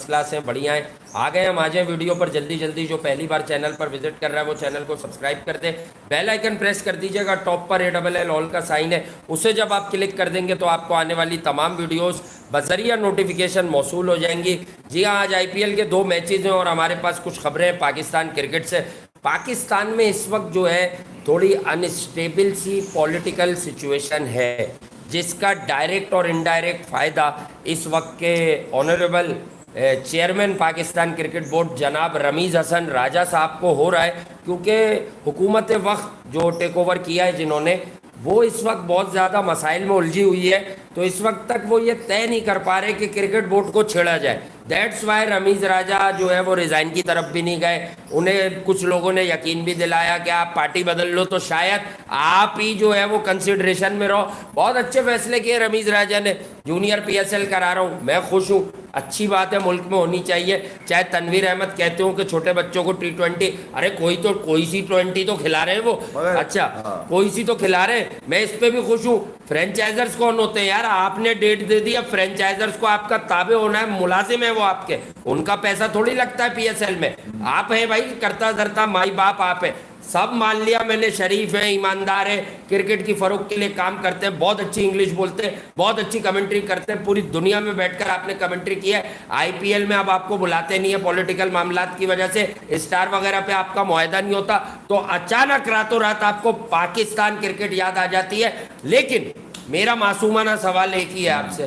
First class हैं, बढ़िया हैं। आ गए हम, आ जाए वीडियो पर जल्दी जल्दी। जो पहली बार चैनल पर विजिट कर रहा है वो चैनल को सब्सक्राइब कर दे, बेल आइकन प्रेस कर दीजिएगा। टॉप पर ALL ऑल का साइन है, उसे जब आप क्लिक कर देंगे तो आपको आने वाली तमाम वीडियोस बजरिया नोटिफिकेशन मौसूल हो जाएंगी। जी हाँ, आज IPL के 2 मैचेज हैं और हमारे पास कुछ खबरें हैं पाकिस्तान क्रिकेट से। पाकिस्तान में इस वक्त जो है थोड़ी अनस्टेबल सी पॉलिटिकल सिचुएशन है, जिसका डायरेक्ट और इनडायरेक्ट फ़ायदा इस वक्त के honourable chairman Pakistan cricket board जनाब रमीज़ हसन राजा साहब को हो रहा है। क्योंकि हुकूमत वक्त जो टेक ओवर किया है जिन्होंने, वो इस वक्त बहुत ज़्यादा मसाइल में उलझी हुई है। तो इस वक्त तक वो ये तय नहीं कर पा रहे कि क्रिकेट बोर्ड को छेड़ा जाए। दैट्स वाई रमीज़ राजा जो है वो रिज़ाइन की तरफ भी नहीं गए। उन्हें कुछ लोगों ने यकीन भी दिलाया कि आप पार्टी बदल लो तो शायद आप ही जो है वो कंसिडरेशन में रहो। बहुत अच्छे फैसले किए रमीज़ राजा ने। जूनियर PSL करा रहा हूँ, मैं खुश हूँ, अच्छी बात है, मुल्क में होनी चाहिए। चाहे तनवीर अहमद कहते हो कि छोटे बच्चों को T20, अरे कोई सी 20 तो खिला रहे हैं वो, अच्छा कोई सी तो खिला रहे हैं, मैं इस पे भी खुश हूँ। फ्रेंचाइजर्स कौन होते हैं यार? आपने डेट दे दी, अब फ्रेंचाइजर्स को आपका ताबे होना है, मुलाजिम है वो आपके, उनका पैसा थोड़ी लगता है PSL में। आप है भाई, करता धरता माई बाप आप है, सब मान लिया मैंने, शरीफ है, ईमानदार है, क्रिकेट की फरोख के लिए काम करते हैं, बहुत अच्छी इंग्लिश बोलते हैं, बहुत अच्छी कमेंट्री करते हैं, पूरी दुनिया में बैठकर आपने कमेंट्री की है। IPL में अब आपको बुलाते नहीं है पॉलिटिकल मामलात की वजह से, स्टार वगैरह पे आपका मुआहदा नहीं होता, तो अचानक रातों रात आपको पाकिस्तान क्रिकेट याद आ जाती है। लेकिन मेरा मासूमाना सवाल एक ही है आपसे,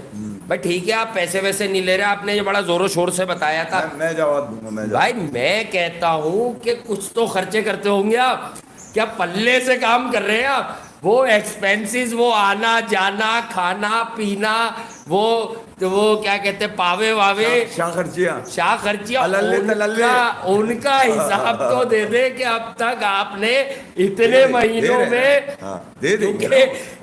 भाई ठीक है आप पैसे वैसे नहीं ले रहे, आपने ये बड़ा जोरों शोर से बताया था। मैं जवाब दूंगा। भाई मैं कहता हूं कि कुछ तो खर्चे करते होंगे आप, क्या पल्ले से काम कर रहे हैं आप? वो एक्सपेंसेस, वो आना जाना, खाना पीना, वो क्या कहते हैं, पावे वावे, शाह खर्चिया उनका हिसाब तो दे दे कि अब तक आपने इतने महीनों में, क्योंकि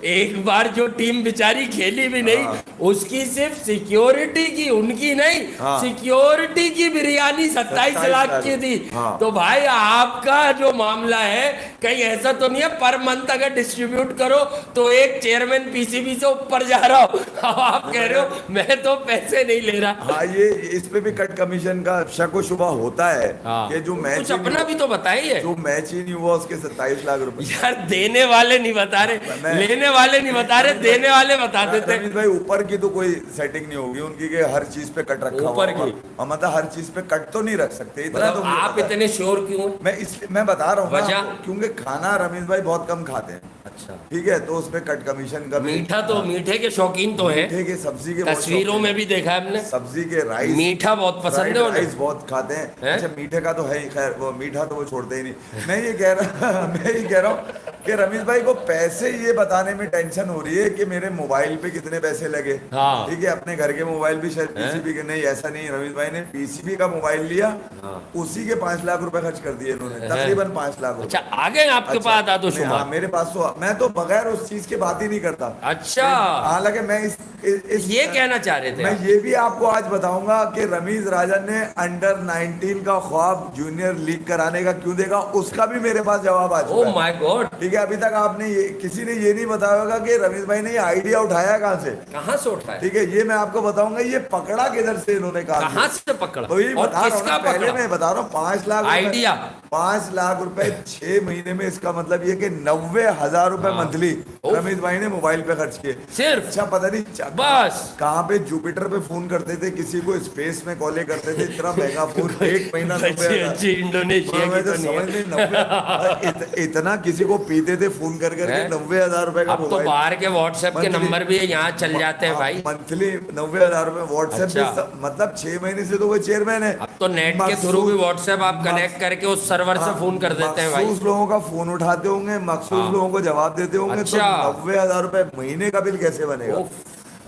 एक बार जो टीम बेचारी खेली भी नहीं, उसकी सिर्फ सिक्योरिटी की, उनकी नहीं, सिक्योरिटी की बिरयानी 27 लाख की थी। तो भाई आपका जो मामला है, कहीं ऐसा तो नहीं है पर मंथ अगर डिस्ट्रीब्यूट करो तो एक चेयरमैन PCB से ऊपर जा रहा हो, आप कह रहे हो मैं तो पैसे नहीं ले रहा। हाँ, ये इस पे भी कट कमीशन का शक व शुबा होता है। कि जो मैच कुछ अपना भी तो बताइए, जो मैच ही नहीं हुआ उसके 27 लाख रुपए। यार देने वाले नहीं बता रहे, लेने वाले नहीं बता रहे, देने वाले बता देते। रमीज भाई ऊपर की तो कोई सेटिंग नहीं होगी उनकी कि हर चीज पे कट रखा ऊपर की मतलब हर चीज पे कट तो नहीं रख सकते इतना। तो आप इतने श्योर क्यों? मैं बता रहा हूँ वजह, क्योंकि खाना रमीज भाई बहुत कम खाते हैं। अच्छा ठीक है, तो उसमें कट कमीशन का मीठा तो, मीठे के शौकीन तो है, मीठे के सब्जी के तस्वीरों में भी देखा है हमने, सब्जी के राइस, मीठा बहुत पसंद है, राइस बहुत खाते हैं। अच्छा मीठे का तो है ही, खैर वो मीठा तो वो छोड़ते ही नहीं। मैं ये कह रहा हूँ कि रमीज भाई को पैसे ये बताने में टेंशन हो रही है कि मेरे मोबाइल पे कितने पैसे लगे। हाँ। ठीक है, अपने घर के मोबाइल भी शायद PCB के, नहीं ऐसा नहीं, रमीज भाई ने PCB का मोबाइल लिया, उसी के 5 लाख रुपए खर्च कर दिए इन्होंने, तकरीबन 5 लाख। अच्छा आ गए आपके पास आदो शुमार? मेरे पास तो, मैं तो बगैर उस चीज की बात ही नहीं करता। अच्छा, हालांकि मैं ये कहना चाह रहे थे, मैं ये भी आपको आज बताऊंगा कि रमीज राजन ने अंडर 19 का ख्वाब जूनियर लीग कराने का क्यों देखा, उसका भी मेरे पास जवाब आ चुका है। Oh my God. ठीक है, अभी तक आपने किसी ने ये नहीं बताया होगा कि रमीज भाई ने ये आइडिया उठाया कहाँ से उठाया। ठीक है, ये मैं आपको बताऊंगा, ये पकड़ा किधर से इन्होंने, कहाँ से पकड़ा, तो ये और बता रहा किसका हूं, पहले मैं बता रहा हूँ 5 लाख आइडिया, 5 लाख रुपए 6 महीने में, इसका मतलब ये कि 90,000 रुपए मंथली रमीज भाई ने मोबाइल पे खर्च किए सिर्फ। अच्छा पता नहीं बस कहाँ पे जुपिटर पे फोन करते थे, किसी को स्पेस में कॉले करते थे, इतना महंगा फोन, 1 महीना इंडोनेशिया तो समझ नहीं 90 इतना किसी को पीते थे फोन कर करके 90,000 रुपए का। अब तो बाहर के व्हाट्सएप के नंबर भी यहाँ चल जाते हैं भाई, मंथली 90,000 रुपए व्हाट्सएप, मतलब 6 महीने से तो वो चेयरमैन है। अब तो नेट के थ्रू भी व्हाट्सएप आप कनेक्ट करके उस सर्वर से फोन कर देते हैं भाई, मखसूस लोगों का फोन उठाते होंगे, मखसूस लोगों को जवाब देते होंगे। तो 90,000 रुपए महीने का बिल कैसे बनेगा?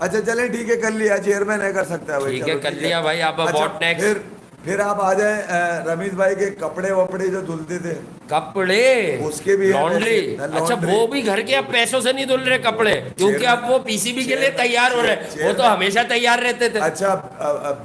अच्छा चले ठीक है, कर लिया, चेयरमैन है, कर सकता है भाई, ठीक है कर लिया भाई। अब व्हाट नेक्स्ट? फिर आप आ जाए रमीज भाई के कपड़े वपड़े जो धुलते थे, कपड़े उसके भी है लॉन्ड्री। पैसे, अच्छा लॉन्ड्री। वो भी घर के अब पैसों से नहीं धुल रहे कपड़े, क्योंकि चेयरमैन- अब वो पीसीबी के लिए तैयार हो रहे हैं। वो तो चेयरमैन- हमेशा तैयार रहते थे। अच्छा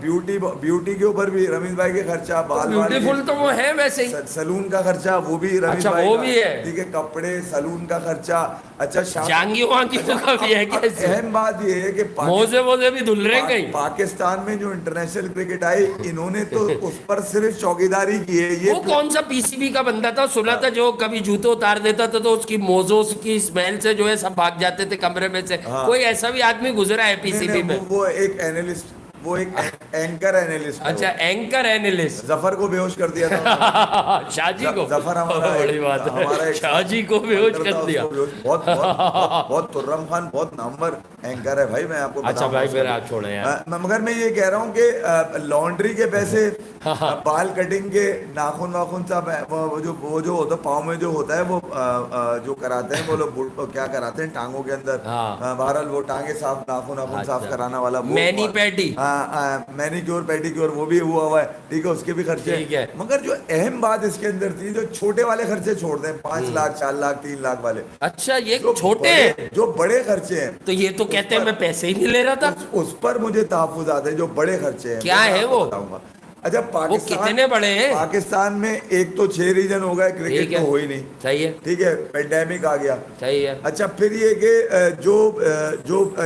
ब्यूटी ब्यूटी के ऊपर भी रमेश भाई के खर्चा, बाल बाल ब्यूटीफुल तो वो है वैसे ही। सलून का खर्चा वो भी रमेश अच्छा, भाई वो का, भी है। ठीक है, कपड़े सलून का खर्चा। अच्छा जांगियों वांगियों का भी है अब कैसे? अहम बात ये है कि मोजे वोजे भी धुल रहे हैं कहीं। पाकिस्तान में जो इंटरनेशनल क्रिकेट आई, इन्होंने तो उस पर सिर्फ चौकीदारी की है। ये वो कौन सा पीसीबी का बंदा था, सुना था जो कभी जूते उतार देता था तो उसकी मोजों की स्मेल से जो है सब भाग जाते थे कमरे में से। हाँ। कोई ऐसा भी आदमी गुजरा है नहीं, पीसीबी में? वो एक एनालिस्ट, वो एक एंकर एनालिस्ट। अच्छा, एंकर एनालिस्ट। जफर को बेहोश कर दिया था। शाहजी को? जफर हमारा बड़ी बात हमारा है, एक शाहजी को बेहोश था, कर उसको दिया। बहुत बहुत बहुत बहुत तुर्रम खान बहुत नामवर एंकर है भाई, मैं आपको अच्छा बताऊं भाई उसका। फिर आप छोड़े यार। मगर मैं ये कह रहा हूँ कि लॉन्ड्री के पैसे, बाल कटिंग के, नाखून वाखून सब, वो जो होता पाँव में जो होता है वो जो कराते हैं वो लोग, क्या कराते हैं टांगों के अंदर, हाँ। बहरहाल वो टांगे साफ, नाखून वाखून साफ अच्छा। कराना वाला वो, मैनी पैडी। मैनिक्योर पेडिक्योर वो भी हुआ हुआ है, ठीक है, उसके भी खर्चे। ठीक है। मगर जो अहम बात इसके अंदर थी, जो छोटे वाले खर्चे छोड़ दें, 5 लाख 4 लाख 3 लाख वाले, अच्छा ये जो छोटे बड़े- हैं? जो बड़े खर्चे हैं, तो ये तो कहते हैं मैं पैसे ही नहीं ले रहा था। उस पर मुझे तहफुजात है। जो बड़े खर्चे हैं क्या मैं है आपको वो? बताऊंगा। अच्छा वो पाकिस्तान, कितने बड़े हैं? पाकिस्तान में एक तो 6 रीजन हो गए, ठीक क्रिकेट है। तो हो ही नहीं, सही है, ठीक है, पेंडेमिक आ गया। सही है। अच्छा फिर ये कि जो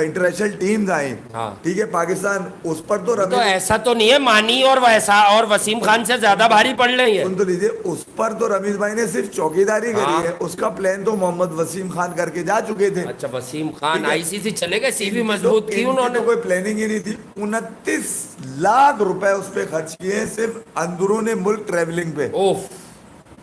इंटरनेशनल टीम्स आई, हाँ। ठीक है, पाकिस्तान उस पर तो तो रमेश, ऐसा तो नहीं है मानी और वैसा और वसीम खान से ज्यादा भारी पड़ रही है। सुन तो लीजिए, उस पर तो रमीज भाई ने सिर्फ चौकीदारी हाँ। करी है, उसका प्लान तो मोहम्मद वसीम खान करके जा चुके थे। अच्छा वसीम खान ठीक है। आईसीसी चले गए, सीवी इनकी मजबूत तो- की इनकी उन्होंने। तो कोई प्लानिंग ही नहीं थी। 29 लाख रुपए उस पे खर्च किए हैं सिर्फ अंदरूनी मुल्क ट्रेवलिंग पे। ओफ,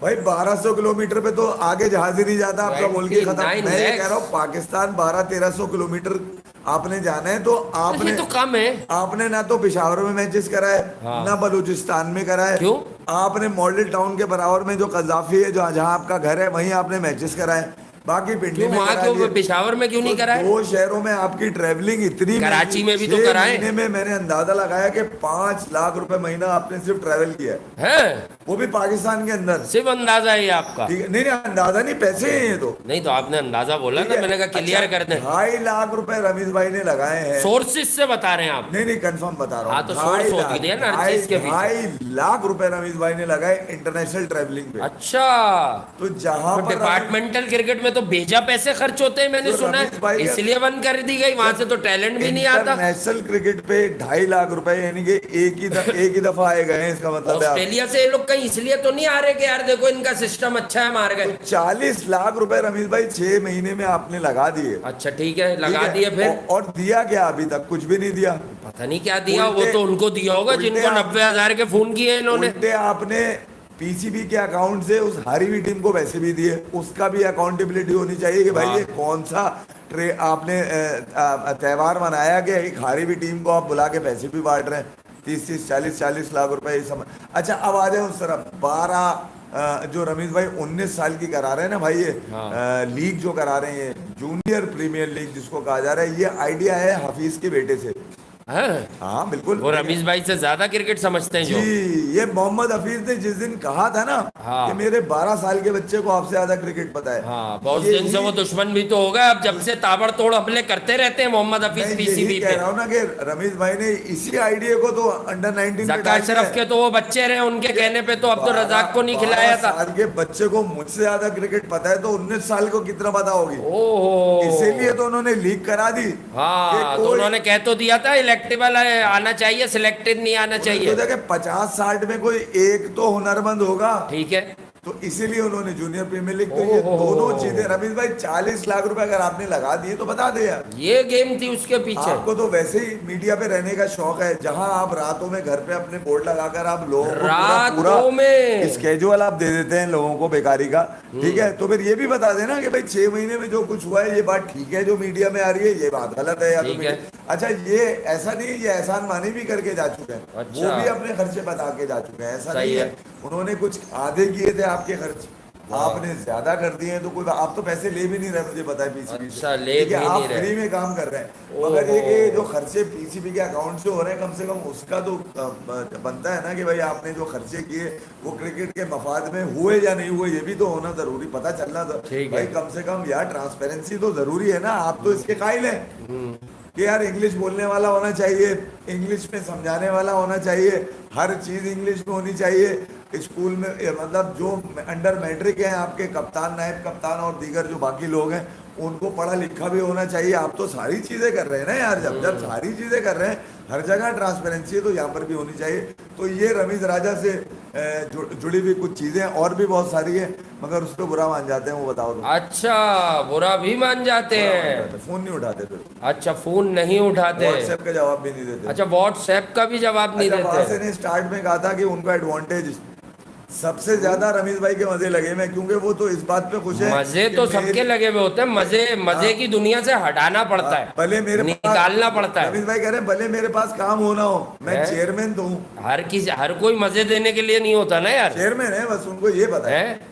भाई 1200 किलोमीटर पे तो आगे जहाज ही नहीं जाता, आपका मुल्क ही खत्म। 29 मैं ये lakhs। कह रहा हूँ पाकिस्तान 1200-1300 किलोमीटर आपने जाना है तो ये आपने तो कम है। आपने ना तो पेशावर में मैचेस कराए, हाँ। ना बलूचिस्तान में कराए। क्यों? आपने मॉडल टाउन के बराबर में जो कजाफी है, जहाँ जहाँ आपका घर है, वहीं आपने मैचेस कराए। बाकी पिंडी क्यों में वहाँ करा क्यों दिए। पेशावर में क्यों नहीं तो कराए? 2 शहरों में आपकी ट्रेवलिंग इतनी कराची महंगी, में भी तो 6 कराए। महीने में मैंने अंदाजा लगाया कि 5 लाख रुपए महीना आपने सिर्फ ट्रेवल किया है, है वो भी पाकिस्तान के अंदर। सिर्फ अंदाजा है ये आपका? ठीक है, नहीं नहीं अंदाजा नहीं, पैसे हैं ये तो। नहीं तो आपने अंदाजा बोला ना, मैंने कहा क्लियर कर दें। 2.5 लाख रुपए रमीज भाई ने लगाए हैं। सोर्सेज से बता रहे हैं आप? नहीं नहीं कंफर्म बता रहा हाँ, हूँ। तो सोर्स हो दिया ना हर चीज के पीछे। 2.5 लाख रुपए रमीज भाई ने लगाए इंटरनेशनल ट्रेवलिंग पे। अच्छा, तो जहां तो पर डिपार्टमेंट क्रिकेट में तो भेजा पैसे खर्च होते हैं, मैंने तो सुना रमेश भाई है, का- इसलिए बंद कर दी गई। वहां से तो टैलेंट भी नहीं आता। इंटरनेशनल क्रिकेट पे 2.5 लाख रुपए, यानी कि एक ही दफा आए गए हैं, इसका मतलब है आप- ऑस्ट्रेलिया से ये लोग कहीं इसलिए तो नहीं आ रहे कि यार देखो इनका सिस्टम अच्छा है, मार गए। 40 लाख रुपए रमीज भाई 6 महीने में आपने लगा दिए। अच्छा ठीक है, लगा ठीक है? दिए फिर? और दिया क्या? अभी तक कुछ भी नहीं दिया। पता नहीं क्या दिया, वो उल्टे- तो उनको दिया होगा उल्टे जिनको आप- 90,000 के फोन किए इन्होंने। उल्टे आपने पीसीबी के अकाउंट से उस हारी हुई टीम को पैसे भी दिए, उसका भी अकाउंटेबिलिटी होनी चाहिए कि भाई हाँ। ये कौन सा आपने त्योहार मनाया कि एक हारी हुई टीम को आप बुला के पैसे भी बांट रहे हैं, 30-30 40-40 लाख रुपए ये सब। अच्छा अब आ जाए उस तरफ 12 जो रमीज भाई 19 साल की करा रहे हैं ना भाई, ये हाँ। लीग जो करा रहे हैं, जूनियर प्रीमियर लीग जिसको कहा जा रहा है, ये आइडिया है हफीज के बेटे से। हैं? हाँ बिल्कुल, वो रमीज भाई से ज्यादा क्रिकेट समझते हैं जो। जी ये मोहम्मद हफीज ने जिस दिन कहा था ना हाँ। कि मेरे 12 साल के बच्चे को आपसे ज्यादा क्रिकेट पता है, हाँ, बहुत ये दिन से ही- वो दुश्मन भी तो होगा, अब जब से ताबड़तोड़ हमले करते रहते हैं मोहम्मद मैं हफीज यही पीसीबी कह पे। रहा हूँ ना कि रमीज भाई ने इसी आइडिया को तो अंडर 19 में जक्का डाल अशरफ दिया के है। तो वो बच्चे रहे, उनके कहने पे तो अब्दुल रजाक को नहीं 12 खिलाया था। साल के बच्चे को मुझसे ज्यादा क्रिकेट पता है, तो 19 साल को कितना पता होगी? ओहो, इसीलिए तो उन्होंने लीग करा दी। हाँ, कि तो कोई- उन्होंने कह तो दिया था इलेक्टेबल आना चाहिए, सिलेक्टेड नहीं आना तो चाहिए। देखिए 50-60 में कोई एक तो हुनरमंद होगा, ठीक है, तो इसीलिए उन्होंने जूनियर प्रीमियर लीग, तो ये दोनों चीजें रमीज भाई 40 लाख रुपए अगर आपने लगा दिए तो बता दे यार। ये गेम थी उसके पीछे। आपको तो वैसे ही मीडिया पे रहने का शौक है, जहां आप रातों में घर पे अपने बोर्ड लगाकर आप लोगों को रातों में स्केड्यूल आप दे देते हैं लोगों को बेकारी का, ठीक है, तो फिर ये भी बता देना कि भाई 6 महीने में जो कुछ हुआ है ये बात ठीक है, जो मीडिया में आ रही है ये बात गलत है, या तो ठीक है। अच्छा ये ऐसा नहीं, ये एहसान मानी भी करके जा चुके हैं, अच्छा। वो भी अपने खर्चे बता के जा चुके हैं, ऐसा सही नहीं है। है उन्होंने कुछ आधे किए थे आपके खर्च, आपने ज्यादा कर दिए हैं तो कोई आप तो पैसे ले भी नहीं रहे, मुझे पता है पीसीबी से। अच्छा, ले ठीक है, भी आप नहीं रहे। फ्री में काम कर रहे हैं, ओहो। मगर ये कि जो खर्चे पीसीबी के अकाउंट से हो रहे हैं, कम से कम उसका तो बनता है ना कि भाई आपने जो खर्चे किए वो क्रिकेट के मफाद में हुए या नहीं हुए, ये भी तो होना जरूरी, पता चलना ठीक भाई है। कम से कम यार ट्रांसपेरेंसी तो जरूरी है ना। आप तो इसके कायल हैं कि यार इंग्लिश बोलने वाला होना चाहिए, इंग्लिश में समझाने वाला होना चाहिए, हर चीज इंग्लिश में होनी चाहिए स्कूल में। मतलब जो अंडर मैट्रिक हैं आपके कप्तान, नायब कप्तान और दीगर जो बाकी लोग हैं, उनको पढ़ा लिखा भी होना चाहिए। आप तो सारी चीजें कर रहे हैं ना यार, जब जब सारी चीजें कर रहे हैं, हर जगह ट्रांसपेरेंसी है तो यहाँ पर भी होनी चाहिए। तो ये रमीज राजा से जुड़ी हुई कुछ चीजें और भी बहुत सारी है, मगर उस पर बुरा मान जाते हैं, वो बताओ तो। अच्छा, बुरा भी मान जाते हैं। फोन नहीं उठाते फिर, अच्छा, फोन नहीं उठाते। व्हाट्सएप का जवाब भी नहीं देते। अच्छा, व्हाट्सएप का भी जवाब नहीं अच्छा, वहां से देते। ने स्टार्ट में कहा था कि उनका एडवांटेज सबसे ज्यादा रमीज भाई के मजे लगे मैं, क्योंकि वो तो इस बात पे खुश है मजे कि तो मेरे- सबके लगे हुए होते हैं, मजे मजे की दुनिया से हटाना पड़ता है, भले मेरे निकालना पड़ता है। रमीज भाई कह रहे हैं भले मेरे पास काम हो ना हो, मैं है? चेयरमैन तो हूँ। हर कोई मजे देने के लिए नहीं होता ना यार, चेयरमैन है, बस उनको ये पता है। है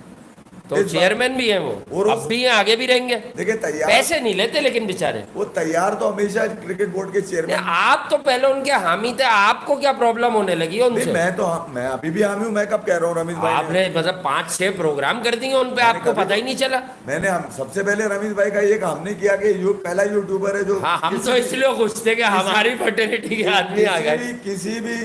तो इस बात- चेयरमैन भी है वो, और अब भी हैं, आगे भी रहेंगे। देखिए तैयार, पैसे नहीं लेते लेकिन बेचारे। वो तैयार तो हमेशा क्रिकेट बोर्ड के चेयरमैन। आप तो पहले उनके हामी थे, आपको क्या प्रॉब्लम होने लगी है नहीं, उनसे? मैं अभी भी हामी हूँ, मैं कब कह रहा हूँ रमीज भाई ने- आपने मतलब 5-6 प्रोग्राम कर दिए उन पे, आपको कभी- पता ही नहीं चला। मैंने हम सबसे पहले रमीज भाई का ये काम नहीं किया कि पहला यूट्यूबर है जो हाँ, हम किसी तो भी- इसलिए खुश थे कि हमारी फर्टिलिटी के आदमी आ गए। किसी भी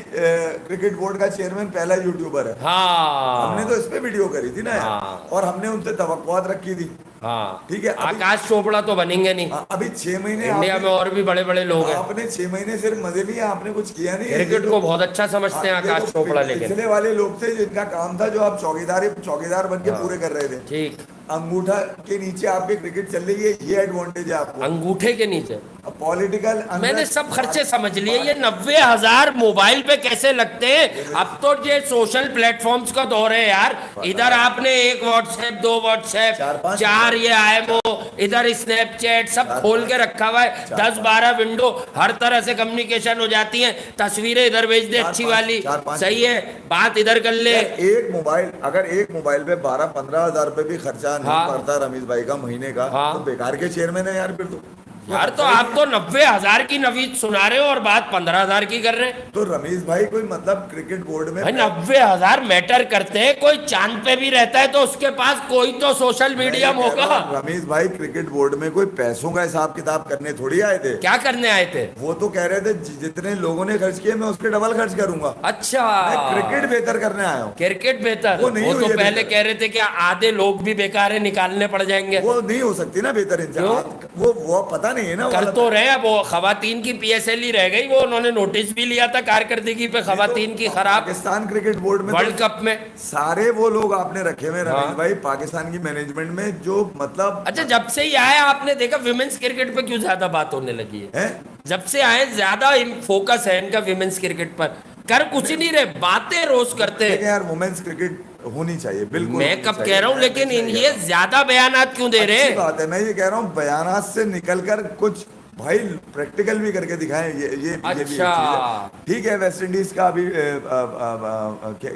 क्रिकेट बोर्ड का चेयरमैन पहला यूट्यूबर है। हाँ, हमने तो इस पे वीडियो करी थी ना यार, हाँ। और हमने उनसे तवक्कुआत रखी थी। हाँ, ठीक है, अभी- आकाश चोपड़ा तो बनेंगे नहीं। अभी 6 महीने इंडिया में और भी बड़े बड़े लोग हैं, आपने 6 महीने सिर्फ मजे लिए, आपने कुछ किया नहीं है। क्रिकेट ये को तो- बहुत अच्छा समझते हैं ये आकाश तो चोपड़ा, लेकिन पिछले वाले लोग थे जिनका काम था, जो आप चौकीदार बन के पूरे कर रहे थे। ठीक, अंगूठा के नीचे आपके क्रिकेट चल रही है, ये एडवांटेज है आपको। अंगूठे के नीचे पॉलिटिकल मैंने सब खर्चे समझ लिए। ये 90,000 मोबाइल पे कैसे लगते हैं? अब तो ये सोशल प्लेटफॉर्म्स का दौर है यार। इधर आपने एक व्हाट्सएप, 2 व्हाट्सएप, 4 ये आईएमओ, इधर स्नैपचैट, सब खोल के रखा हुआ है। 10-12 विंडो, हर तरह से कम्युनिकेशन हो जाती है। तस्वीरें इधर भेज दे अच्छी वाली, 4-5 सही है, बात इधर कर ले। एक मोबाइल, अगर एक मोबाइल पे 12-15 हजार रुपए भी खर्चा नहीं हाँ। करता रमीज भाई का महीने का, हाँ। तो बेकार के चेयरमैन है यार फिर तो। यार तो आप तो 90,000 की नवीद सुना रहे हो और बात 15,000 की कर रहे हैं। तो रमीज भाई कोई मतलब क्रिकेट बोर्ड में भाई 90,000 मैटर करते हैं। कोई चांद पे भी रहता है तो उसके पास कोई तो सोशल मीडियम मैं ये कह रहा होगा। हूँ, रमीज भाई क्रिकेट बोर्ड में कोई पैसों का हिसाब किताब करने थोड़ी आए थे। क्या करने आए थे? वो तो कह रहे थे जितने लोगों ने खर्च किए मैं उसके डबल खर्च करूंगा। अच्छा, मैं क्रिकेट बेहतर करने आया हूँ। क्रिकेट बेहतर। वो नहीं वो तो हुई है पहले बेहतर। कह रहे थे कि आधे लोग भी बेकार है, निकालने पड़ जाएंगे। वो नहीं हो सकती ना बेहतर इनसे। क्यों? वो पता नहीं है ना, कल वो तो रहे, अब वो खवातीन की पीएसएल ही रह गई। वो उन्होंने नोटिस भी लिया था कारकर्दगी पे खवातीन की खराब, पाकिस्तान क्रिकेट बोर्ड में वर्ल्ड तो कप में। सारे वो लोग आपने रखे हुए रमेश हाँ। भाई पाकिस्तान की मैनेजमेंट में, जो मतलब अच्छा, जब से ही आया आपने देखा विमेंस क्रिकेट पे क्यों ज्यादा बात होने लगी है? है। जब से आए ज्यादा फोकस है इनका विमेंस क्रिकेट पर। कर कुछ नहीं रहे, बातें रोज करते लेकिन हैं। यार वुमेन्स क्रिकेट होनी चाहिए, बिल्कुल मैं होनी कब चाहिए। कह रहा हूँ, मैं लेकिन हमेशा ये ज्यादा बयानात क्यों दे रहे अच्छी हैं? बात है, मैं ये कह रहा हूँ बयानात से निकलकर कुछ भाई प्रैक्टिकल भी करके दिखाएं। ये भी एक अच्छा। चीज है। ठीक है, वेस्ट इंडीज का अभी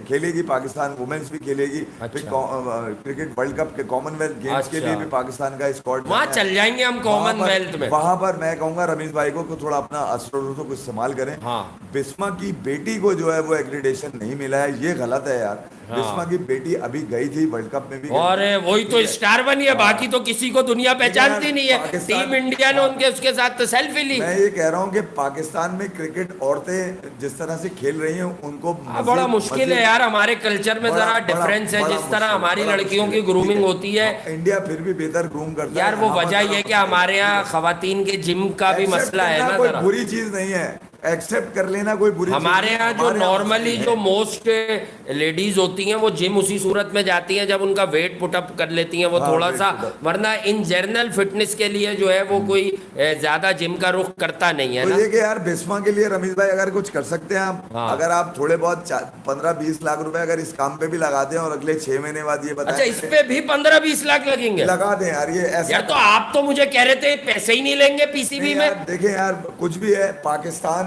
खेलेगी पाकिस्तान, वुमेन्स भी खेलेगी। फिर अच्छा। क्रिकेट वर्ल्ड कप के कॉमनवेल्थ गेम्स के अच्छा। लिए भी पाकिस्तान का स्क्वाड वहां चल जाएंगे हम कॉमनवेल्थ में। वहां पर मैं कहूंगा रमीज भाई को थोड़ा अपना अस्त्र को इस्तेमाल करें। हाँ। बिस्मा की बेटी को जो है वो एक्रीडेशन नहीं मिला है, ये गलत है यार। हाँ। बिस्मा की बेटी अभी गई थी वर्ल्ड कप में भी गई और थी। वही तो स्टार बनी है, बाकी तो किसी को दुनिया पहचानती नहीं है। पाकिस्तान- टीम इंडिया ने उनके उसके साथ तो सेल्फी ली। मैं ये कह रहा हूँ कि पाकिस्तान में क्रिकेट औरतें जिस तरह से खेल रही हैं उनको बड़ा मुश्किल है यार, हमारे कल्चर में जरा डिफरेंस है। जिस तरह हमारी लड़कियों की ग्रूमिंग होती है, इंडिया फिर भी बेहतर ग्रूम करता है यार वो यहाँ पर वजह ये कि हमारे यहाँ खवातीन के जिम का भी Accept मसला है करना ना कोई जरा। बुरी चीज नहीं है, एक्सेप्ट कर लेना कोई बुरी चीज हमारे नहीं है। यहाँ जो हमारे नॉर्मली नहीं जो है। मोस्ट लेडीज होती हैं वो जिम उसी सूरत में जाती हैं जब उनका वेट पुटअप कर लेती हैं वो हाँ, थोड़ा weight सा। put up। वरना इन जनरल फिटनेस के लिए जो है वो कोई ज्यादा जिम का रुख करता नहीं है तो ना। ये कि यार बिस्मा के लिए रमीज भाई अगर कुछ कर सकते हैं आप, हाँ। अगर आप थोड़े बहुत 15-20 लाख रुपए अगर इस काम पे भी लगाते हैं और अगले 6 महीने बाद ये अच्छा, बताएं इस पे भी 15-20 लाख लगेंगे? लगा दें यार, ये ऐसा यार तो आप तो मुझे कह रहे थे पैसे ही नहीं लेंगे पीसीबी नहीं में। यार, देखें यार कुछ भी है, पाकिस्तान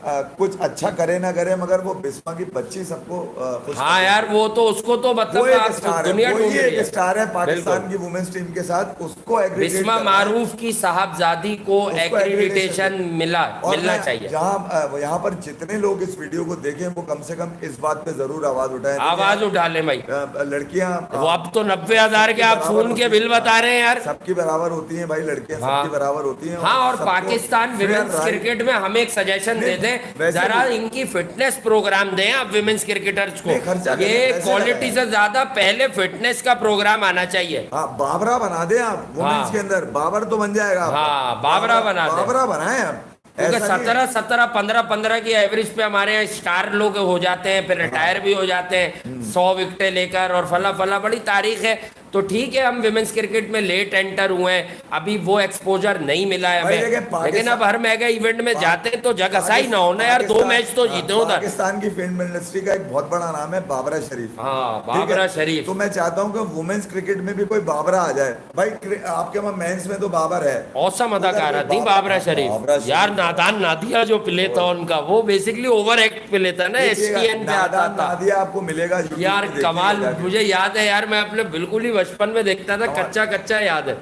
कुछ अच्छा करे ना करे, मगर वो बिस्मा की बच्ची सबको खुश हाँ कर यार, वो तो उसको तो वो मतलब एक आप स्टार है, दुनिया वो ढूंढ ही रही एक है। स्टार है पाकिस्तान बिल्कुल। की वुमेन्स टीम के साथ, उसको एग्रीगेट बिस्मा करना है, मारूफ की साहबजादी को उसको एक्रीडिटेशन accreditation और मिलना मैं चाहिए। जहाँ यहाँ पर जितने लोग इस वीडियो को देखें वो कम से कम इस बात पे जरूर आवाज उठाएं। देखिए आवाज उठा ले भाई। लड़कियां वो अब तो 90,000 के आप फोन के बिल बता रहे हैं यार। सबकी बराबर होती हैं भाई, लड़कियां हाँ। सबकी बराबर होती हैं। हाँ, और सबको Pakistan fair women's right- cricket में हम एक सजेशन दे नहीं, दें, वैसे जरा भी- इनकी फिटनेस प्रोग्राम दें आप विमेंस क्रिकेटर्स नहीं, खर्चा को। करें, ये पैसे क्वालिटी लगाएं। से ज्यादा पहले फिटनेस का प्रोग्राम आना चाहिए। हाँ, बाबरा बना दे आप वुमेन्स हाँ। के अंदर, बाबर तो बन जाएगा आपका। हाँ, बाबरा बना दे। बाबरा बनाए आप, क्योंकि ऐसा नहीं- 17, 15 की एवरेज पे हमारे यहाँ स्टार लोग हो जाते हैं, फिर रिटायर भी हो जाते हैं 100 विकेटें लेकर, और फला फला बड़ी तारीख है। तो ठीक है, हम विमेंस क्रिकेट में लेट एंटर हुए हैं, अभी वो एक्सपोजर नहीं मिला है भाई देखिए, हमें, लेकिन अब हर मेगा इवेंट में जाते हैं तो जग हसाई ना होना यार, 2 मैच तो जीते उधर। पाकिस्तान की फिल्म इंडस्ट्री का एक बहुत बड़ा नाम है बाबरा शरीफ। हाँ, ठीक है? बाबरा शरीफ। तो मैं चाहता हूँ कि वुमेन्स क्रिकेट में भी कोई बाबरा आ जाए भाई। आपके वहाँ मेंस में तो बाबर है, औसम अदाकारा थी बाबरा बाबरा शरीफ यार। नादान नादिया जो प्ले था उनका, वो बेसिकली ओवर एक्ट प्ले था ना, एसटीएन पे आता था नादिया आपको मिलेगा YouTube यार। पे, देखिएगा कमाल, जाके। मुझे याद है यार, मैं अपने बिल्कुल ही बचपन में देखता था, कच्चा कच्चा याद है,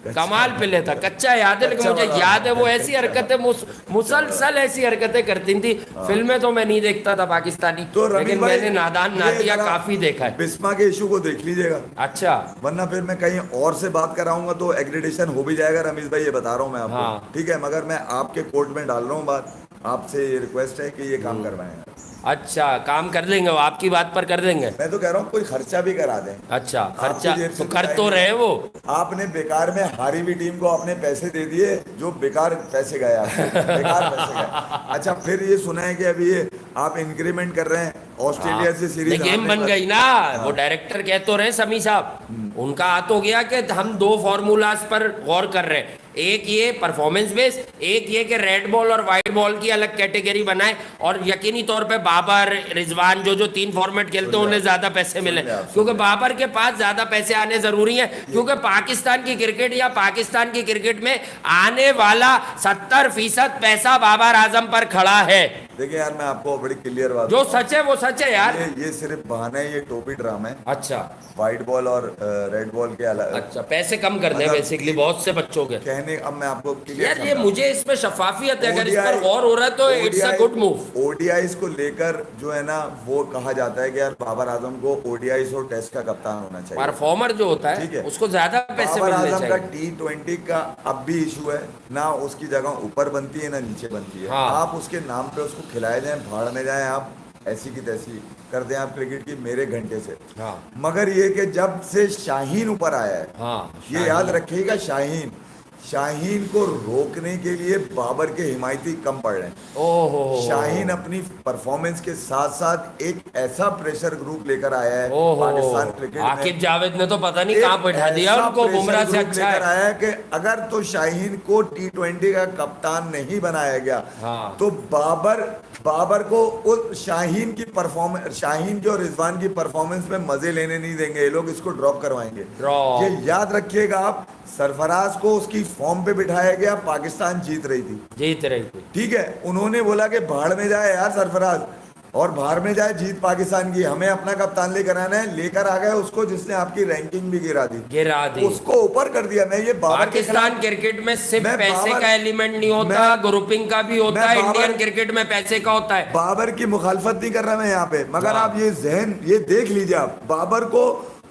कमाल प्ले था, कच्चा याद है, लेकिन कच्चा मुझे वाला। याद है वो ऐसी हरकतें मुसलसल ऐसी हरकतें करती थी। फिल्में तो मैं नहीं देखता था पाकिस्तानी, तो रमीज लेकिन भाई, मैंने नादान ये नादिया जरा काफी देखा है। बिस्मा के इशू को देख लीजिएगा, अच्छा, वरना फिर मैं कहीं और से बात कराऊंगा तो एग्रीडेशन हो भी जाएगा। रमीज भाई ये बता रहा हूँ मैं आपको, हाँ। ठीक है, मगर मैं आपके कोर्ट में डाल रहा हूँ बात, आपसे ये रिक्वेस्ट है कि ये काम करवाएं। अच्छा, काम कर लेंगे वो, आपकी बात पर कर देंगे। मैं तो कह रहा हूँ कोई खर्चा भी करा दें। अच्छा, आपकी खर्चा जेब से तो कर तो दिलाएंगे। रहे वो। आपने बेकार में हारी हुई टीम को आपने पैसे दे दिए, जो बेकार पैसे गए आपके, बेकार पैसे गए। अच्छा, फिर ये सुना है कि अभी ये आप इंक्रीमेंट कर रहे हैं ऑस्ट्रेलिया से सीरीज। गेम बन गई ना, वो डायरेक्टर कह तो रहे समी साहब, उनका हाथ हो गया कि हम 2 फॉर्मूलाज पर गौर कर रहे हैं, एक ये परफॉर्मेंस बेस, एक ये कि रेड बॉल और वाइट बॉल की अलग कैटेगरी बनाए, और यकीनी तौर पे बाबर, रिजवान जो 3 फॉर्मेट खेलते हैं उन्हें ज्यादा पैसे मिले, क्योंकि बाबर के पास ज्यादा पैसे आने जरूरी है, क्योंकि पाकिस्तान की क्रिकेट या पाकिस्तान की क्रिकेट में आने वाला 70% पैसा बाबर आजम पर खड़ा है। देखिए यार, मैं आपको बड़ी क्लियर बात जो सच है वो सच है यार। ये सिर्फ बहाना है, ये टोपी ड्रामा है। अच्छा, व्हाइट बॉल और रेड बॉल के अलग अच्छा, पैसे कम कर दे मतलब बेसिकली बहुत से बच्चों के। कहने, अब मैं आपको यार ये मुझे इसमें शफाफियत है, अगर इस पर गौर हो रहा है तो it's a good move. ODIs को लेकर जो है ना, वो कहा जाता है कि यार बाबर आजम को ओडीआईस और टेस्ट का कप्तान होना चाहिए। परफॉर्मर जो होता ठीक है है। उसको ज्यादा पैसे बाबर मिलने आजम का चाहिए। T20 का अब भी इशू है ना, उसकी जगह ऊपर बनती है ना नीचे बनती है। हाँ। आप उसके नाम पे उसको खिलाए जाए, भाड़ में जाए, आप ऐसी की तैसी कर दें आप क्रिकेट की मेरे घंटे से। हाँ, मगर ये कि जब से शाहीन ऊपर आया है, हाँ, ये याद रखिएगा, शाहीन को रोकने के लिए बाबर के हिमायती कम पड़ रहे हैं। ओहो, शाहीन अपनी परफॉर्मेंस के साथ साथ एक ऐसा प्रेशर ग्रुप लेकर आया है ओहो, पाकिस्तान क्रिकेट आकिब में। जावेद ने तो पता नहीं कहाँ बैठा दिया ऐसा उनको, प्रेशर बुमराह से ग्रुप अच्छा लेकर है। आया है कि अगर तो शाहीन को T20 का कप्तान नहीं बनाया गया, हाँ। तो बाबर को उस शाहीन की परफॉर्मेंस, शाहीन की और रिजवान की परफॉर्मेंस में मजे लेने नहीं देंगे ये लोग, इसको ड्रॉप करवाएंगे। ड्रॉप। ये याद रखिएगा आप, सरफराज को उसकी फॉर्म पे बिठाया गया, पाकिस्तान जीत रही थी, जीत रही थी। ठीक है, उन्होंने बोला कि भाड़ में जाए यार सरफराज, और बाहर में जाए, जीत पाकिस्तान की, हमें अपना कप्तान लेकर आना है। लेकर आ गए उसको जिसने आपकी रैंकिंग भी गिरा दी, उसको ऊपर कर दिया। मैं ये बाबर के पाकिस्तान क्रिकेट में सिर्फ मैं पैसे बाबर- का एलिमेंट नहीं होता, ग्रुपिंग का भी होता मैं है। बाबर- इंडियन क्रिकेट में पैसे का होता है। बाबर की मुखालफत नहीं कर रहा मैं यहाँ पे, मगर हाँ। आप ये जहन ये देख लीजिए, आप बाबर को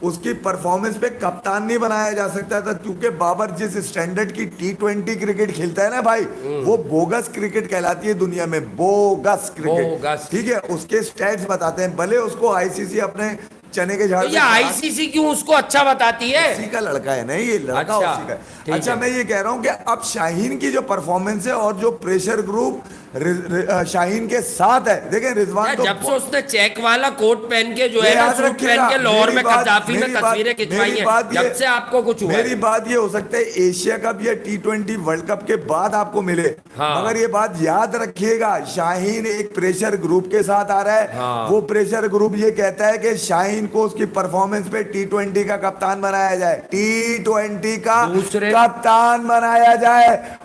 उसकी परफॉर्मेंस पे कप्तान नहीं बनाया जा सकता था, क्योंकि बाबर जिस स्टैंडर्ड की T20 क्रिकेट खेलता है ना भाई, वो बोगस क्रिकेट कहलाती है दुनिया में, बोगस क्रिकेट, बोगस। ठीक है। उसके स्टैट्स बताते हैं, भले उसको आईसीसी अपने चने के झाड़ तो ये आईसीसी क्यों उसको अच्छा बताती है? उसी का लड़का है ना, ये लड़का अच्छा, उसी का ठीक है। अच्छा, है। मैं ये कह रहा हूँ कि अब शाहीन की जो परफॉर्मेंस है और जो प्रेशर ग्रुप शाहीन के साथ है, देखें रिजवान यार तो जब से उसने चेक वाला कोट पहन के जो ये है ना, याद सूट रखिएगा, पहन के लाहौर मेरी में बात- कद्दाफी में मेरी बात- तस्वीरें खिंचवाई मेरी बात हैं, ये- जब से आपको कुछ हुआ मेरी है। बात ये हो सकता है एशिया कप या T20 वर्ल्ड कप के बाद आपको मिले, हाँ। मगर ये बात याद रखिएगा, शाहीन एक प्रेशर ग्रुप के साथ आ रहा है। हाँ। वो वो प्रेशर ग्रुप ये कहता है कि शाहीन को उसकी परफॉर्मेंस पे T20 का कप्तान बनाया जाए, T20 का दूसरे- कप्तान बनाया जाए।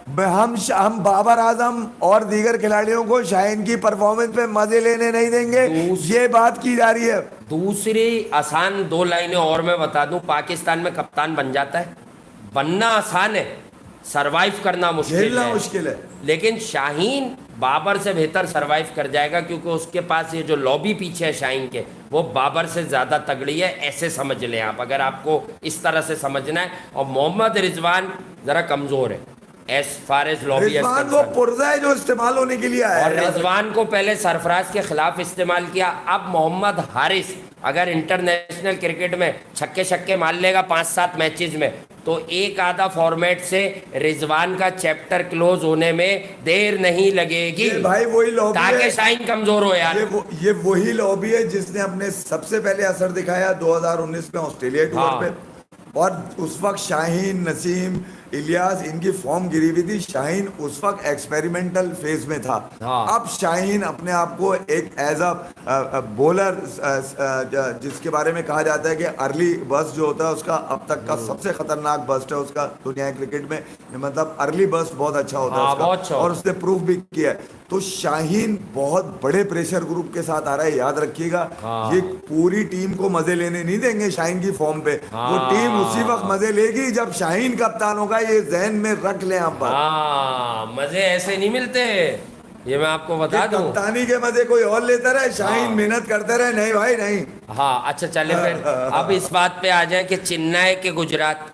हम बाबर आजम और दीगर दीगर खिलाड़ियों को शाहीन की परफॉर्मेंस पे मजे लेने नहीं देंगे, ये बात की जा रही है। दूसरी आसान 2 लाइनें और मैं बता दूं, पाकिस्तान में कप्तान बन जाता है, बनना आसान है, सरवाइव करना मुश्किल झेलना है। मुश्किल है। लेकिन शाहीन बाबर से बेहतर सरवाइव कर जाएगा, क्योंकि उसके पास ये जो लॉबी पीछे है शाहीन के, वो बाबर से ज़्यादा तगड़ी है, ऐसे समझ लें आप, अगर आपको इस तरह से समझना है। और मोहम्मद रिजवान ज़रा कमज़ोर है as far as lobby. Rizwan वो पुर्जा है जो इस्तेमाल होने के लिए आया और है। रिजवान को पहले सरफराज के खिलाफ इस्तेमाल किया, अब मोहम्मद हारिस अगर इंटरनेशनल क्रिकेट में छक्के छक्के मार लेगा 5-7 मैचेस में, तो एक आधा फॉर्मेट से रिजवान का चैप्टर क्लोज होने में देर नहीं लगेगी। ये भाई वही लॉबी ताकि है, शाहीन कमजोर हो यार। ये वही लॉबी है जिसने अपने सबसे पहले असर दिखाया 2019 में ऑस्ट्रेलिया टूर हाँ। पे, और उस वक्त शाहीन, नसीम, इलियास, इनकी फॉर्म गिरी हुई थी। शाहीन उस वक्त एक्सपेरिमेंटल फेज में था। हाँ। अब शाहीन अपने आप को एक एज अ बॉलर, जिसके बारे में कहा जाता है कि अर्ली बर्स्ट जो होता है उसका अब तक का सबसे खतरनाक बर्स्ट है उसका दुनिया क्रिकेट में, मतलब अर्ली बर्स्ट बहुत अच्छा होता है हाँ, उसका, बहुत अच्छा और उसने प्रूफ भी किया है। तो शाहीन बहुत बड़े प्रेशर ग्रुप के साथ आ रहा है, याद रखिएगा। हाँ। ये पूरी टीम को मजे लेने नहीं देंगे शाहीन की फॉर्म पे। वो टीम उसी वक्त मजे लेगी जब शाहीन कप्तान होगा, ये जहन में रख लें आप बात। हाँ, मजे ऐसे नहीं मिलते, ये मैं आपको बता दूं। कप्तानी के मजे कोई और लेता रहे, शाहीन हाँ। मेहनत करते रहे, नहीं भाई नहीं। हाँ अच्छा, चले फिर अब इस बात पे आ जाए कि चेन्नई के गुजरात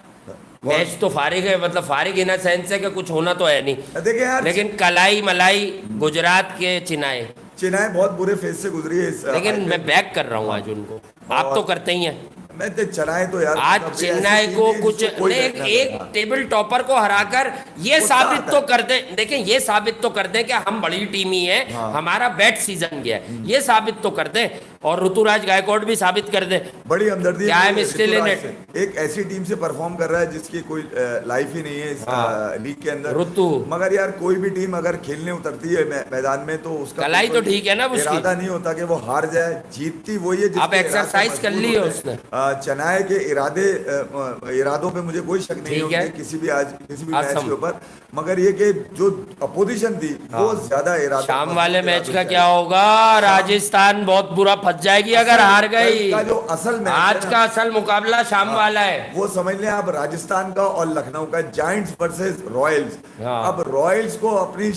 मैच तो फारिग है, मतलब फारिग इन सेंस है कि कुछ होना तो है नहीं, देखिए यार, लेकिन कलाई मलाई गुजरात के चेन्नई, चेन्नई बहुत बुरे फेज से गुजरी है इस लेकिन IPL मैं बैक कर रहा हूँ आज उनको। आप तो करते ही हैं। मैं तो चेन्नई तो यार आज कभी चेन्नई ऐसी को टीम है कुछ जिसको कोई नहीं, बैक ना एक करता। टेबल टॉपर को हराकर ये उत्साह साबित आता तो है। कर दे, देखिए ये साबित तो कर दे कि हम बड़ी टीम ही है, हाँ। हमारा बैट सीजन गया है, ये साबित तो कर दे। और ऋतुराज गायकवाड़ भी साबित कर दे। बड़ी हमदर्दी क्या है मेरी मिस्टर ऋतुराज लेनेट? से। एक ऐसी टीम से परफॉर्म कर रहा है जिसकी कोई लाइफ ही नहीं है इस हाँ। लीग के अंदर। ऋतु। मगर यार कोई भी टीम अगर खेलने उतरती है मैदान में, तो उसका कलाई तो कोई ठीक है ना उसकी? इरादा नहीं होता कि वो हार जाए, जीतती वही है जिसके अब एक्सरसाइज इरादे कर मजबूत ली है होते उसने। हैं। चेन्नई के इरादों पे मुझे कोई शक नहीं ठीक है। है किसी भी मैच असम। के ऊपर, मगर ये कि जो अपोजिशन थी वो ज्यादा इरादा, शाम वाले मैच का इरादों से क्या होगा? राजस्थान बहुत बुरा फंस जाएगी अगर हार गई। का जो असल मैच है आज ना, का असल मुकाबला शाम वाला है। वो समझ लें आप, राजस्थान का और लखनऊ का, जायंट्स वर्सेस रॉयल्स। हाँ। अब रॉयल्स को अपनी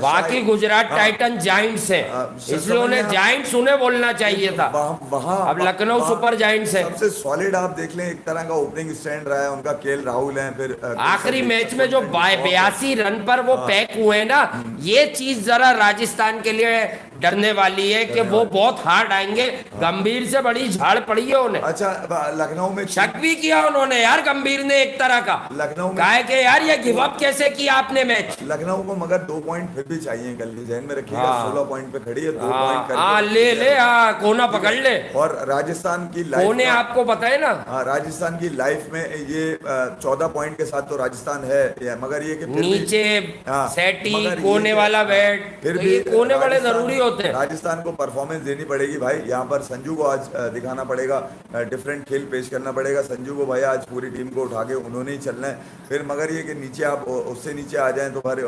बाकी गुजरात हाँ। टाइटन जायंट्स है, इसलिए समझ उन्हें लें आप- जायंट्स उन्हें बोलना चाहिए था। वहां अब लखनऊ सुपर जायंट्स है। सबसे सॉलिड आप देख लें, एक तरह का ओपनिंग स्टैंड रहा है उनका, केएल राहुल है, फिर आखिरी मैच में जो 82 रन पर वो पैक हुए ना, ये चीज जरा राजस्थान के लिए डरने वाली है कि वो बहुत हार्ड आएंगे। गंभीर से बड़ी झाड़ पड़ी है उन्हें। अच्छा, लखनऊ में शक भी किया उन्होंने यार गंभीर ने एक तरह का, लखनऊ में कहा है कि यार ये गिव अप कैसे किया आपने मैच। लखनऊ को मगर 2 पॉइंट फिर भी चाहिए, कल ध्यान में रखिएगा। हाँ। 16 पॉइंट पे खड़ी है, 2 हाँ पॉइंट हाँ, ले ले, हाँ कोना पकड़ ले। और राजस्थान की लाइफ कोने का- आपको पता है ना, हाँ, राजस्थान की लाइफ में ये 14 पॉइंट के साथ तो राजस्थान है, मगर ये कि फिर भी- नीचे हाँ, सेटी मगर ये कोने कि- वाला बैट, फिर तो भी ये कोने बड़े राजस्थान- जरूरी होते हैं। राजस्थान को परफॉर्मेंस देनी पड़ेगी भाई। यहाँ पर संजू को आज दिखाना पड़ेगा, डिफरेंट खेल पेश करना पड़ेगा संजू को भाई। आज पूरी टीम को उठा के उन्होंने ही चलना है। फिर मगर ये कि नीचे आप उससे नीचे आ जाएं तो फिर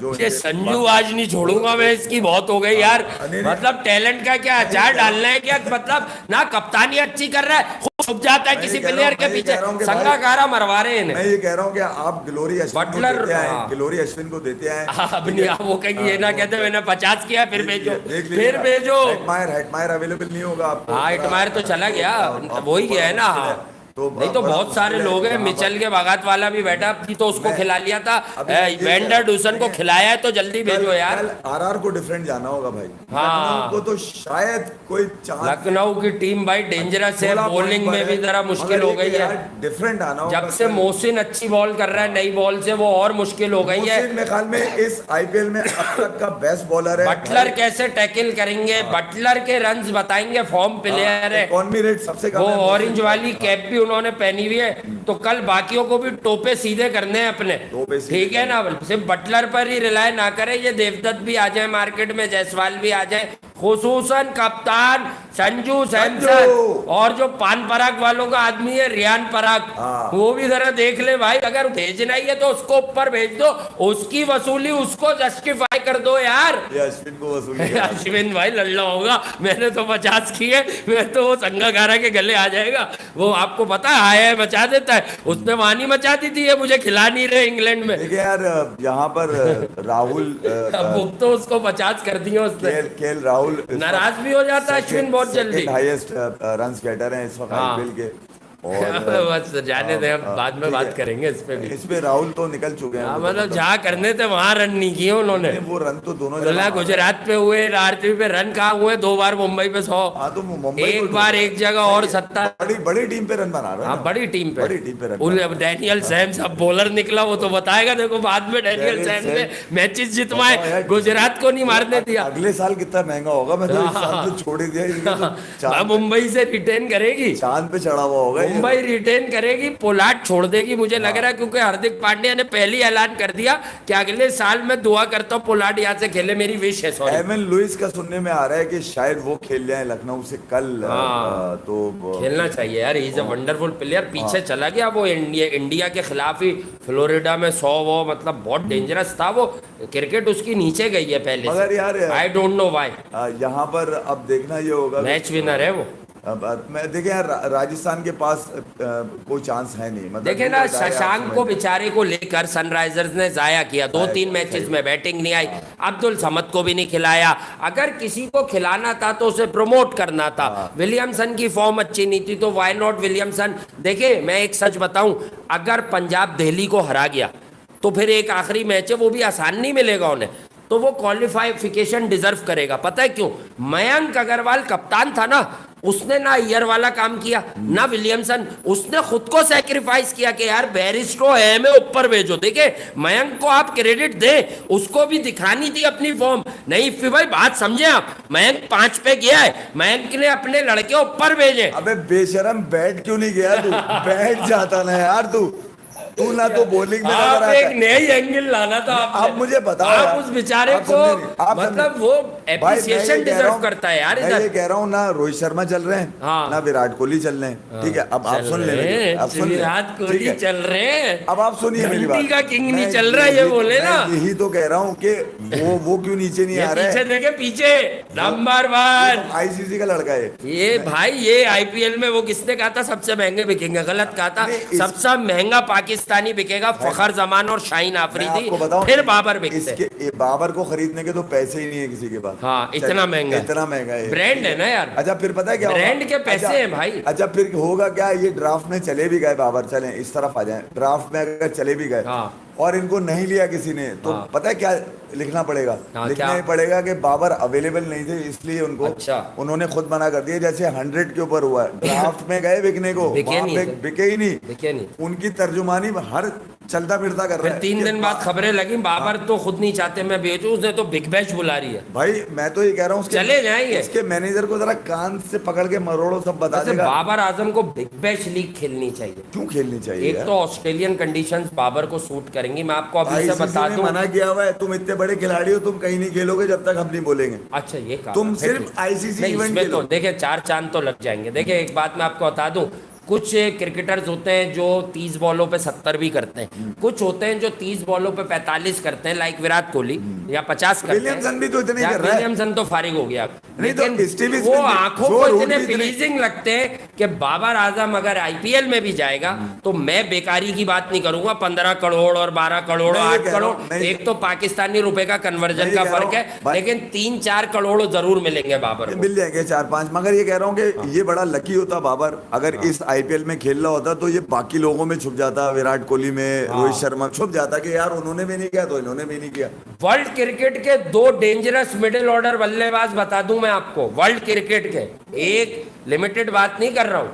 जो ये संजू आज नहीं छोड़ूंगा मैं, इसकी बहुत हो गई यार। नहीं, मतलब टैलेंट का क्या अचार डालना है क्या? मतलब ना कप्तानी अच्छी कर रहा है, खुद छुप जाता है मैं किसी ये कह रहा प्लेयर हूं- के मैं ये पीछे, कह रहा हूं कि संगाकारा मरवा रहे हैं मैं इन्हें। ये कह रहा हूँ कि आप ग्लोरी अश्विन को बटलर, देते आए, हाँ। ग्लोरी अश्विन को देते आए। अब नहीं, आप वो कहेंगे ये ना कहते मैंने 50 किया फिर भेजो, देख फिर लीजिएगा। भेजो। हेटमायर अवेलेबल नहीं होगा आपको। हाँ, हेटमायर तो चला गया, वही गया है ना। हाँ नहीं तो बहुत सारे लोग हैं, मिचेल के बागात वाला भी बैठा थी तो उसको खिला लिया था, वेंडर डूसन को खिलाया है, तो जल्दी भेजो यार। आरआर को डिफरेंट जाना होगा भाई। हाँ। लखनऊ को तो शायद कोई चांस, लखनऊ की टीम भाई डेंजरस है, 16 बॉलिंग पॉइंट में पर भी है। जरा मुश्किल मगर हो ये गई कि है। यार डिफरेंट आना होगा। जब से मोहसिन अच्छी बॉल कर रहा है नई बॉल से, वो और मुश्किल हो गई है। मोहसिन मेरे ख्याल में इस आईपीएल में अब तक का बेस्ट बॉलर है। बटलर कैसे टैकल करेंगे, बटलर के रन्स बताएंगे, फॉर्म प्लेयर है इकॉनमी रेट सबसे कम वो। है। ऑरेंज वाली कैप भी उन्होंने पहनी हुई है, तो कल बाकियों को भी टोपे सीधे करने हैं अपने, टोपे सीधे ठीक है ना। सिर्फ बटलर पर ही रिलाय ना करें, ये देवदत्त भी आ जाए मार्केट में, जायसवाल भी आ जाए, खुसूसन कप्तान संजू सैमसन, और जो पान पराग वालों का आदमी है रियान पराग, हाँ। वो भी जरा देख ले भाई। अगर भेजना ही है तो उसको ऊपर भेज दो, उसकी वसूली उसको जस्टिफाई कर दो यार। ये अश्विन को वसूली करा। अश्विन भाई लल्ला होगा, मैंने तो 50 किए, मैं तो वो संगाकारा के गले आ जाएगा। वो आपको पता है आया है मचा देता है, उसने वानी मचा दी थी, ये मुझे खिला नहीं रहे इंग्लैंड में। देखिए यार यहाँ पर राहुल अब बुक तो उसको 50 कर दिए उसने। केएल राहुल नाराज भी हो जाता है अश्विन बहुत जल्दी। हाईएस्ट रन गेटर हैं इस वक्त हाँ। आईपीएल के। और बस जाने दे, अब बाद में ठीक बात है। करेंगे इस पे भी। इसमें राहुल तो निकल चुके हैं, हाँ, वो तो मतलब जहाँ करने थे वहां रन नहीं किए उन्होंने। वो रन तो दोनों बोला जगह गुजरात पे हुए, आरसीबी पे रन कहाँ हुए, 2 बार मुंबई पे 100, हाँ तो मुंबई एक बार एक जगह और 70। बड़ी बड़ी टीम पे रन बना रहा है हाँ ना। बड़ी टीम पे, बड़ी टीम पे रन अब डैनियल सैम्स अब बॉलर निकला, वो तो बताएगा, देखो बाद में डैनियल सैम्स ने मैचेस जितवाए, गुजरात को नहीं मारने दिया। अगले साल कितना महंगा होगा, मैं तो इस साल तो छोड़ ही दिया, इसलिए तो मुंबई से रिटेन करेगी, चांद पे चढ़ा हुआ होगा ये। मुंबई रिटेन करेगी, पोलार्ड छोड़ देगी मुझे लग रहा है, क्योंकि हार्दिक पांड्या ने पहले ही ऐलान कर दिया कि अगले साल मैं दुआ करता हूँ पोलार्ड यहाँ से खेले, मेरी विश है। सॉरी, एमन लुइस का सुनने में आ रहा है कि शायद वो खेल जाए लखनऊ से कल। हाँ। तो खेलना चाहिए यार, he is a wonderful player. पीछे चला गया वो इंडिया के खिलाफ ही फ्लोरिडा में 100, वो मतलब बहुत डेंजरस था वो। क्रिकेट उसकी नीचे गई है पहले मगर यार आई डोंट नो व्हाई। यहाँ पर अब देखना ये होगा, मैच विनर है वो। मैं देखे यार राजस्थान के पास कोई चांस है नहीं, मतलब देखे ना, शशांक को बेचारे को लेकर सनराइजर्स ने जाया किया, 2-3 मैचेस में बैटिंग नहीं आई, अब्दुल समद को भी नहीं खिलाया। अगर किसी को खिलाना था तो उसे प्रमोट करना था। विलियमसन की फॉर्म अच्छी नहीं थी तो व्हाई नॉट विलियमसन। देखिए मैं एक सच बताऊं, अगर पंजाब दिल्ली को हरा गया तो फिर एक आखिरी मैच है, वो भी आसान नहीं मिलेगा उन्हें, तो वो क्वालिफिकेशन डिजर्व करेगा। पता है क्यों? मयंक अग्रवाल कप्तान था ना, उसने ना ईयर वाला काम किया ना विलियमसन, उसने खुद को सैक्रिफाइस किया कि यार बैरिस्टो है मैं ऊपर भेजो। देखिए मयंक को आप क्रेडिट दे, उसको भी दिखानी थी अपनी फॉर्म। नहीं फिर भाई बात समझे आप, मयंक 5 पे गया है, मयंक ने अपने लड़के ऊपर भेजे। अबे बेशरम बैट क्यों नहीं गया तू? बैठ जाता ना यार तू ना तो बॉलिंग में आप नजर एक आता है। नई एंगल लाना था आपने। आप मुझे बताओ आप यार, उस बेचारे आप को समझे नहीं, आप मतलब समझे। वो भाई, मैं ये एप्रिसिएशन कह रहा डिजर्व हूं- करता है यार मैं ये इधर। कह रहा हूँ ना, रोहित शर्मा चल रहे हैं हाँ। ना विराट कोहली चल रहे हैं, ठीक है। अब आप सुन ले मेरी, आप सुन ले, विराट ठीक कोहली है। चल रहे हैं, अब आप सुनिए मेरी बात। घंटी का किंग नहीं मैं चल रहा है, ये बोले मैं ना। यही तो कह रहा हूँ कि वो क्यों नीचे नहीं ये आ रहा पीछे है। देखे, पीछे नंबर 1 आईसीसी का लड़का है ये भाई। ये आईपीएल में वो किसने कहा था सबसे महंगे बिकेंगे? गलत कहा था, सबसे महंगा पाकिस्तानी बिकेगा फखर जमान और शाहीन मैं आफरीदी, आपको बताऊं, फिर बाबर बिकते। इसके बाबर को खरीदने के तो पैसे ही नहीं है किसी के पास। हाँ, इतना महंगा है। इतना महंगा है, ब्रांड है ना यार। अच्छा फिर पता है क्या होगा? ब्रांड के पैसे अच्छा, हैं भाई। अच्छा फिर होगा क्या, ये ड्राफ्ट में चले भी गए बाबर, चले इस तरफ आ जाए, ड्राफ्ट में अगर चले भी गए हाँ। और इनको नहीं लिया किसी ने, तो हाँ। पता है क्या लिखना पड़ेगा? हाँ, लिखना क्या? ही पड़ेगा कि बाबर अवेलेबल नहीं थे, इसलिए उनको अच्छा। उन्होंने खुद मना कर दिया। जैसे 100 के ऊपर हुआ है, ड्राफ्ट में गए बिकने को, बिके वहाँ नहीं पे थे। बिके ही नहीं। बिके नहीं। उनकी तर्जुमानी हर चलता फिरता कर फिर रहा है। 3 दिन बाद खबरें लगी, बाबर तो खुद नहीं चाहते मैं बेचूं, उसने तो बिग बैश बुला रही है। भाई मैं तो ये कह रहा हूँ उसके- चले जाएंगे। उसके मैनेजर को जरा कान से पकड़ के मरोड़ो सब बता वैसे देगा। बाबर आजम को बिग बैश लीग खेलनी चाहिए। क्यों खेलनी चाहिए एक यार? तो ऑस्ट्रेलियन कंडीशंस बाबर को सूट करेंगी, मैं आपको अभी से ICC बता ने दूं। मना किया हुआ है, तुम इतने बड़े खिलाड़ी हो, तुम कहीं नहीं खेलोगे जब तक हम नहीं बोलेंगे। अच्छा ये कहा तुम फिर सिर्फ ठीक। ICC नहीं, इवेंट इसमें खेलो। तो देखिए 4 चांद तो लग जाएंगे। देखिए एक बात मैं आपको बता दूं, कुछ क्रिकेटर्स होते हैं जो 30 बॉलों पे 70 भी करते हैं, कुछ होते हैं जो 30 बॉलों पे 45 करते हैं, लाइक विराट कोहली, या 50 करते हैं। विलियमसन भी तो इतने ही या कर रहा है। विलियमसन तो फारिग हो गया, नहीं तो लेकिन स्टीव वो स्मिथ भी- आंखों जो को रूट इतने भी इतने- प्लीजिंग लगते हैं कि बाबर आजम अगर आईपीएल में भी जाएगा तो मैं बेकारी की बात नहीं करूंगा। 15 करोड़ और 12 करोड़ और मैं ये 8 कह रहा हूं, करोड़, नहीं- एक तो पाकिस्तानी रुपए का कन्वर्जन मैं ये का कह रहा फर्क हूं, है, भाई- लेकिन 3-4 करोड़ जरूर मिलेंगे बाबर को। मिल जाएंगे 4-5, मगर ये कह रहा हूँ कि ये बड़ा लकी होता बाबर, अगर इस आईपीएल में खेल रहा होता तो ये बाकी लोगों में छुप जाता, विराट कोहली में, रोहित शर्मा छुप जाता कि यार उन्होंने भी नहीं किया तो इन्होंने भी नहीं किया। वर्ल्ड क्रिकेट के 2 डेंजरस मिडिल ऑर्डर बल्लेबाज बता दूं मैं आपको, वर्ल्ड क्रिकेट के। एक लिमिटेड बात नहीं कर रहा हूं,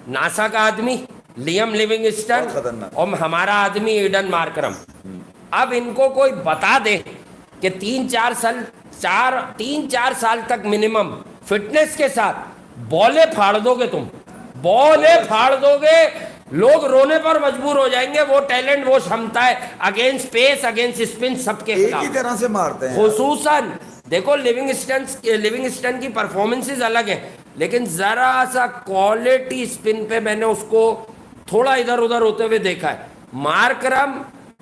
नासा का आदमी लियम लिविंगस्टन बहुत खतरनाक। और हमारा आदमी ईडन मार्करम। अब इनको कोई बता दे कि 3-4 साल तक मिनिमम फिटनेस के साथ बॉले फाड़ दोगे, तुम बॉले फाड़ दोगे, लोग रोने पर मजबूर हो जाएंगे। वो टैलेंट, वो क्षमता है अगेंस्ट पेस, अगेंस्ट स्पिन, सबके एक ही खिलाफ। तरह से मारते हैं। खुसूसन देखो लिविंगस्टन की परफॉर्मेंसेस अलग है, लेकिन जरा सा क्वालिटी स्पिन पे मैंने उसको थोड़ा इधर उधर होते हुए देखा है। मार्करम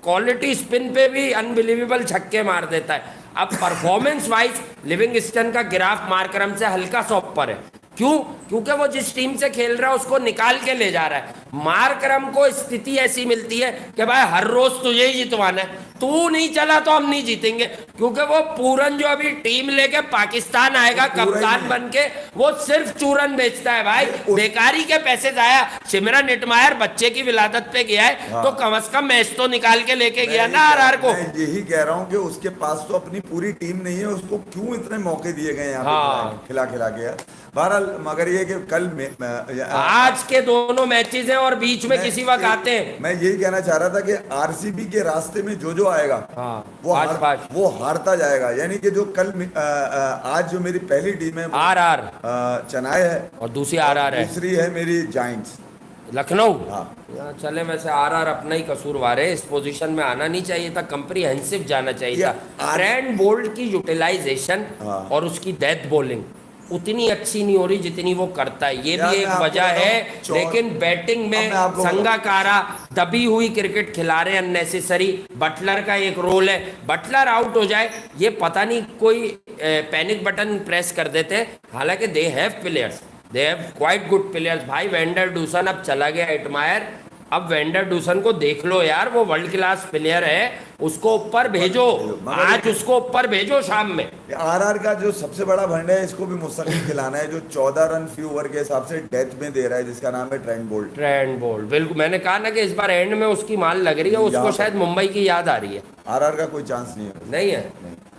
क्वालिटी स्पिन पे भी अनबिलीवेबल छक्के मार देता है। अब परफॉर्मेंस वाइज लिविंगस्टन का ग्राफ मार्करम से हल्का सा ऊपर है। क्यों? क्योंकि वो जिस टीम से खेल रहा है उसको निकाल के ले जा रहा है। मार्करम को स्थिति ऐसी मिलती है कि भाई हर रोज तुझे ही जितवाना है, तू नहीं चला तो हम नहीं जीतेंगे, क्योंकि वो पूरन जो अभी टीम लेके पाकिस्तान आएगा कप्तान बन के, वो सिर्फ चूरन बेचता है भाई, बेकारी के पैसे जाया। सिमरन इटमायर बच्चे की विलादत पे गया है तो कम से कम मैच तो निकाल के लेके गया ना आरआर को। मैं यही कह रहा हूँ कि उसके पास तो अपनी पूरी टीम नहीं है, उसको क्यों इतने मौके दिए गए यहाँ पे खिला खिला के यार। बहरहाल मगर ये कि कल आज के दोनों मैचेस हैं और बीच में किसी वक्त आते हैं। मैं यही कहना चाह रहा था कि आरसीबी के रास्ते में जो आएगा वो हारता जाएगा। यानी कि जो कल आज जो मेरी पहली टीम है आरआर चेन्नई है और दूसरी आरआर है, दूसरी है मेरी जायंट्स लखनऊ। हाँ चले, वैसे आरआर अपना ही कसूरवार है, इस पोजीशन में आना नहीं चाहिए था, कंप्रीहेंसिव जाना चाहिए था। ट्रेंट बोल्ट की यूटिलाइजेशन और उसकी डेथ बॉलिंग उतनी अच्छी नहीं हो रही जितनी वो करता है, ये भी एक वजह है। लेकिन बैटिंग में संगाकारा दबी हुई क्रिकेट खिला रहे, अननेसेसरी। बटलर का एक रोल है, बटलर आउट हो जाए ये पता नहीं कोई पैनिक बटन प्रेस कर देते हैं। हालांकि they have players, they have quite good players भाई। वेंडर डूसन अब चला गया एटमायर, अब वेंडर डूसन को देख लो यार, वो वर्ल्ड क्लास प्लेयर है, उसको ऊपर भेजो, आज उसको ऊपर भेजो शाम में। आरआर का जो सबसे बड़ा भंड है, इसको भी मुस्तकिल खिलाना है, जो 14 रन फी ओवर के हिसाब से डेथ में दे रहा है, जिसका नाम है ट्रेंट बोल्ट। ट्रेंट बोल्ट, बिल्कुल, मैंने कहा ना कि इस बार एंड में उसकी माल लग रही है, उसको शायद मुंबई की याद आ रही है। आरआर का कोई चांस नहीं है, नहीं है।